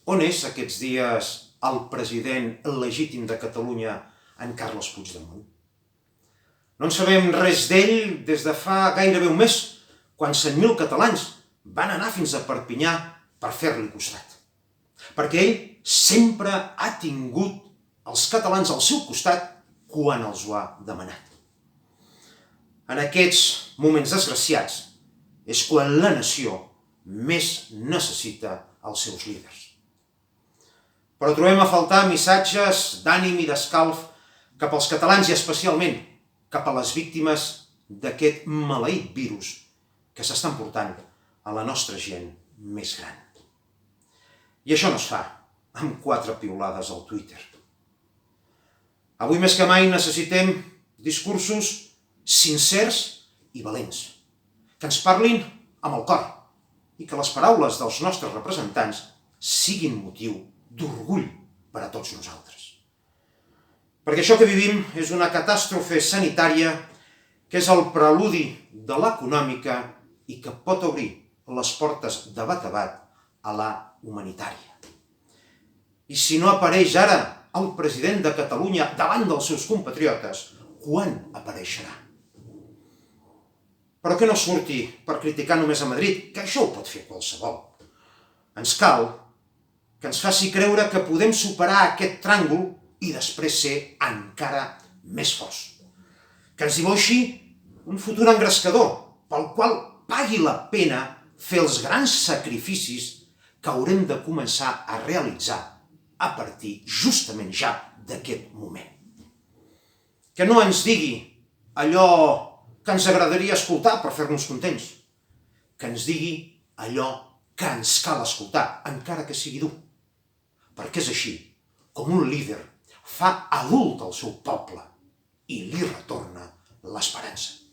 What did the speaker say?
On és aquests dies el president legítim de Catalunya, en Carles Puigdemont? No en sabem res d'ell des de fa gairebé un mes, quan 100.000 catalans van anar fins a Perpinyà per fer-li costat. Perquè ell sempre ha tingut els catalans al seu costat quan els ho ha demanat. En aquests moments desgraciats és quan la nació més necessita els seus líders. Però trobem a faltar missatges d'ànim i d'escalf cap als catalans i especialment cap a les víctimes d'aquest maleït virus que s'estan portant a la nostra gent més gran. I això no es fa amb 4 piulades al Twitter. Avui més que mai necessitem discursos sincers i valents, que ens parlin amb el cor i que les paraules dels nostres representants siguin motiu d'orgull per a tots nosaltres. Perquè això que vivim és una catàstrofe sanitària que és el preludi de l'econòmica i que pot obrir les portes de bat a bat a la humanitària. I si no apareix ara el president de Catalunya davant dels seus compatriotes, quan apareixerà? Però que no surti per criticar només a Madrid, que això ho pot fer qualsevol. Ens cal que ens faci creure que podem superar aquest tràngol i després ser encara més forts. Que ens dibuixi un futur engrescador, pel qual pagui la pena fer els grans sacrificis que haurem de començar a realitzar a partir justament ja d'aquest moment. Que no ens digui allò que ens agradaria escoltar per fer-nos contents. Que ens digui allò que ens cal escoltar, encara que sigui dur. Perquè és així com un líder fa adult al seu poble i li retorna l'esperança.